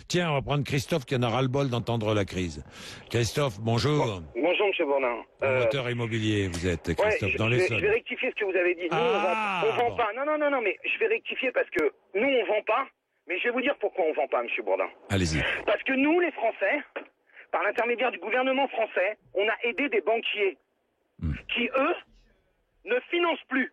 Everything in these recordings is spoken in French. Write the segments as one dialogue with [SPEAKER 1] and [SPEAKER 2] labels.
[SPEAKER 1] Tiens, on va prendre Christophe qui en a ras-le-bol d'entendre la crise. Christophe, bonjour.
[SPEAKER 2] Bonjour, monsieur Bourdin.
[SPEAKER 1] Promoteur immobilier, vous êtes, Christophe, dans les
[SPEAKER 2] je vais rectifier ce que vous avez dit. Nous, on vend pas. Non, mais je vais rectifier parce que nous, on vend pas. Mais je vais vous dire pourquoi on vend pas, monsieur Bourdin.
[SPEAKER 1] Allez-y.
[SPEAKER 2] Parce que nous, les Français, par l'intermédiaire du gouvernement français, on a aidé des banquiers qui, eux, ne financent plus.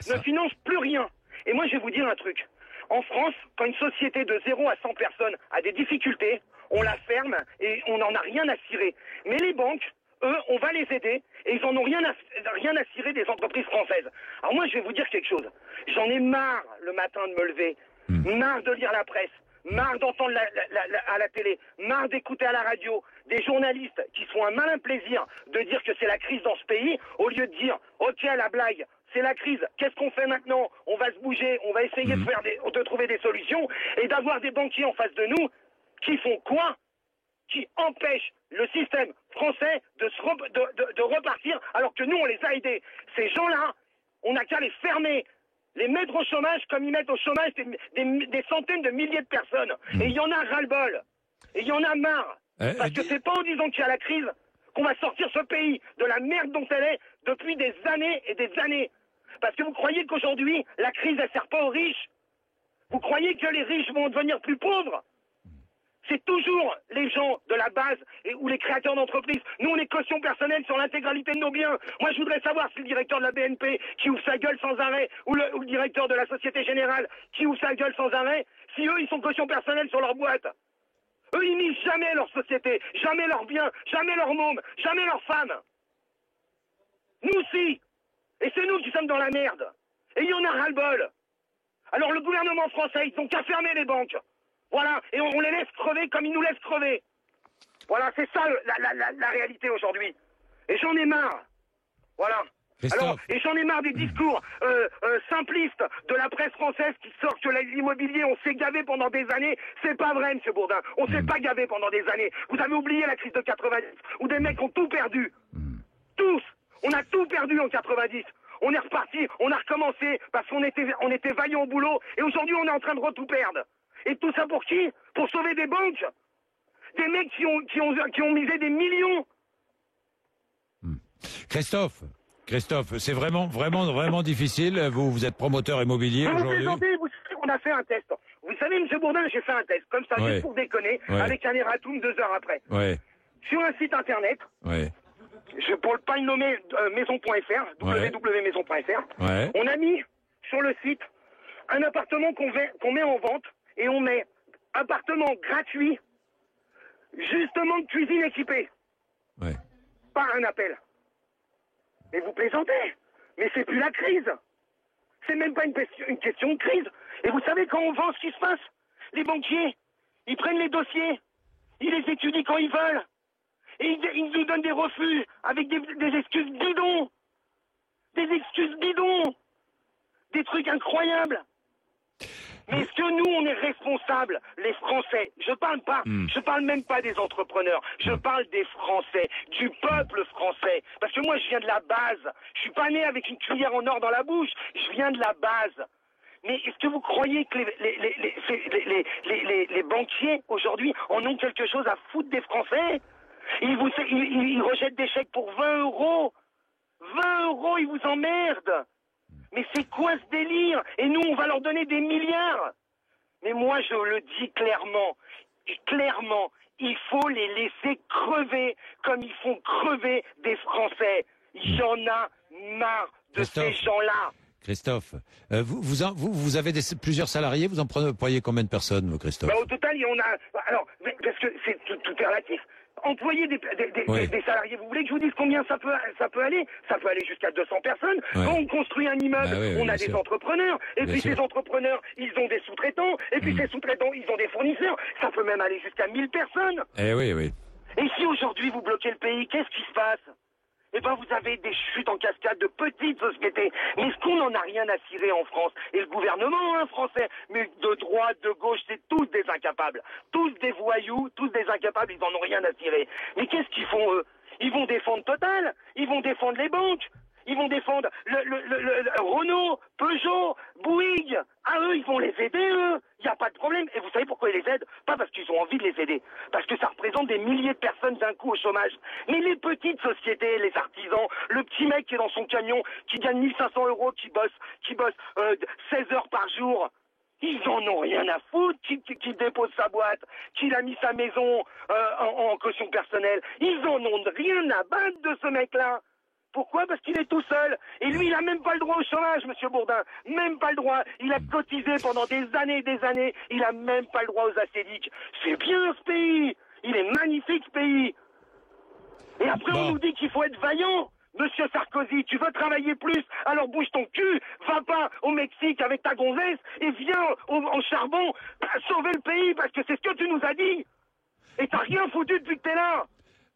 [SPEAKER 2] Ne financent plus rien. Et moi, je vais vous dire un truc. En France, quand une société de 0 à 100 personnes a des difficultés, on la ferme et on n'en a rien à cirer. Mais les banques, eux, on va les aider et ils en ont rien à cirer des entreprises françaises. Alors moi, je vais vous dire quelque chose. J'en ai marre le matin de me lever, marre de lire la presse, marre d'entendre à la télé, marre d'écouter à la radio des journalistes qui se font un malin plaisir de dire que c'est la crise dans ce pays, au lieu de dire « Ok, la blague, c'est la crise, qu'est-ce qu'on fait maintenant? On va se bouger, on va essayer de trouver des solutions, et d'avoir des banquiers en face de nous qui font quoi? Qui empêchent le système français de repartir, alors que nous, on les a aidés. Ces gens-là, on n'a qu'à les fermer, les mettre au chômage comme ils mettent au chômage des centaines de milliers de personnes. Et il y en a ras-le-bol. Et il y en a marre. Parce que c'est pas en disant qu'il y a la crise qu'on va sortir ce pays de la merde dont elle est depuis des années et des années. Parce que vous croyez qu'aujourd'hui, la crise, elle sert pas aux riches? Vous croyez que les riches vont devenir plus pauvres? C'est toujours les gens de la base ou les créateurs d'entreprises. Nous, on est caution personnelle sur l'intégralité de nos biens. Moi, je voudrais savoir si le directeur de la BNP qui ouvre sa gueule sans arrêt, ou le directeur de la Société Générale qui ouvre sa gueule sans arrêt, si eux, ils sont caution personnelle sur leur boîte. Eux, ils misent jamais leur société, jamais leurs biens, jamais leurs mômes, jamais leurs femmes. Nous, si. Et c'est nous qui sommes dans la merde. Et il y en a ras-le-bol. Alors le gouvernement français, ils n'ont qu'à fermer les banques. Voilà, et on les laisse crever comme ils nous laissent crever. Voilà, c'est ça la réalité aujourd'hui. Et j'en ai marre. Voilà. Alors, et j'en ai marre des discours simplistes de la presse française qui sort que l'immobilier, on s'est gavé pendant des années. C'est pas vrai, monsieur Bourdin. On s'est pas gavé pendant des années. Vous avez oublié la crise de 90, où des mecs ont tout perdu. Tous. On a tout perdu en 90. On est reparti, on a recommencé parce qu'on était vaillants au boulot. Et aujourd'hui, on est en train de tout perdre. Et tout ça pour qui? Pour sauver des banques? Des mecs qui ont misé des millions.
[SPEAKER 1] Christophe, c'est vraiment difficile. Vous êtes promoteur immobilier aujourd'hui.
[SPEAKER 2] Vous savez qu'on a fait un test. Vous savez, monsieur Bourdin, j'ai fait un test, comme ça, juste pour déconner, avec un erratum 2 heures après. Sur un site internet, pour ne pas le nommer, maison.fr, www.maison.fr, on a mis sur le site un appartement qu'on met en vente, et on met appartement gratuit, justement de cuisine équipée. Par un appel. Mais vous plaisantez. Mais c'est plus la crise. C'est même pas une question de crise. Et vous savez quand on vend ce qui se passe? Les banquiers, ils prennent les dossiers, ils les étudient quand ils veulent. Et ils nous donnent des refus avec des excuses bidons. Des excuses bidons. Des trucs incroyables. Mais est-ce que nous, on est responsables, les Français? Je parle même pas des entrepreneurs. Je parle des Français, du peuple français. Parce que moi, je viens de la base. Je suis pas né avec une cuillère en or dans la bouche. Je viens de la base. Mais est-ce que vous croyez que les banquiers, aujourd'hui, en ont quelque chose à foutre des Français? Ils rejettent des chèques pour 20 euros. 20 euros, ils vous emmerdent. Mais c'est quoi ce délire? Et nous, on va leur donner des milliards. Mais moi, je le dis clairement, il faut les laisser crever comme ils font crever des Français. Il y en a marre de ces gens-là.
[SPEAKER 1] Christophe, vous avez plusieurs salariés, vous employez combien de personnes, Christophe?
[SPEAKER 2] Au total, on a... Alors, parce que c'est tout est relatif. Employer des salariés, vous voulez que je vous dise combien ça peut aller? Ça peut aller jusqu'à 200 personnes. Quand on construit un immeuble, on a des entrepreneurs. Et puis ces entrepreneurs, ils ont des sous-traitants. Et puis ces sous-traitants, ils ont des fournisseurs. Ça peut même aller jusqu'à 1000 personnes. Et si aujourd'hui vous bloquez le pays, qu'est-ce qui se passe? Eh ben, vous avez des chutes en cascade de petites sociétés. Mais est-ce qu'on n'en a rien à cirer en France? Et le gouvernement français, mais de droite, de gauche, c'est tous des incapables. Tous des voyous, tous des incapables, ils n'en ont rien à cirer. Mais qu'est-ce qu'ils font, eux? Ils vont défendre Total, ils vont défendre les banques, ils vont défendre le Renault, Peugeot, Bouygues. Ah, eux, ils vont les aider, eux. Il n'y a pas de problème. Et vous savez pourquoi ils les aident? Pas parce qu'ils ont envie de les aider. Parce que ça représente des milliers de personnes d'un coup au chômage. Mais les petites sociétés, les artisans, le petit mec qui est dans son camion, qui gagne 1500 €, qui bosse 16 heures par jour. Ils en ont rien à foutre, qui dépose sa boîte, qu'il a mis sa maison en caution personnelle. Ils en ont rien à battre de ce mec-là. Pourquoi? Parce qu'il est tout seul. Et lui, il a même pas le droit au chômage, monsieur Bourdin. Même pas le droit. Il a cotisé pendant des années et des années. Il a même pas le droit aux ACDIC. C'est bien ce pays. Il est magnifique ce pays. Et après, on nous dit qu'il faut être vaillant. Monsieur Sarkozy, tu veux travailler plus, alors bouge ton cul, va pas au Mexique avec ta gonzesse et viens en charbon sauver le pays, parce que c'est ce que tu nous as dit. Et t'as rien foutu depuis que t'es là.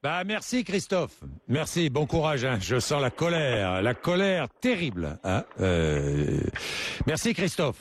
[SPEAKER 1] Bah merci Christophe, merci, bon courage. Hein. Je sens la colère terrible. Hein. Merci Christophe.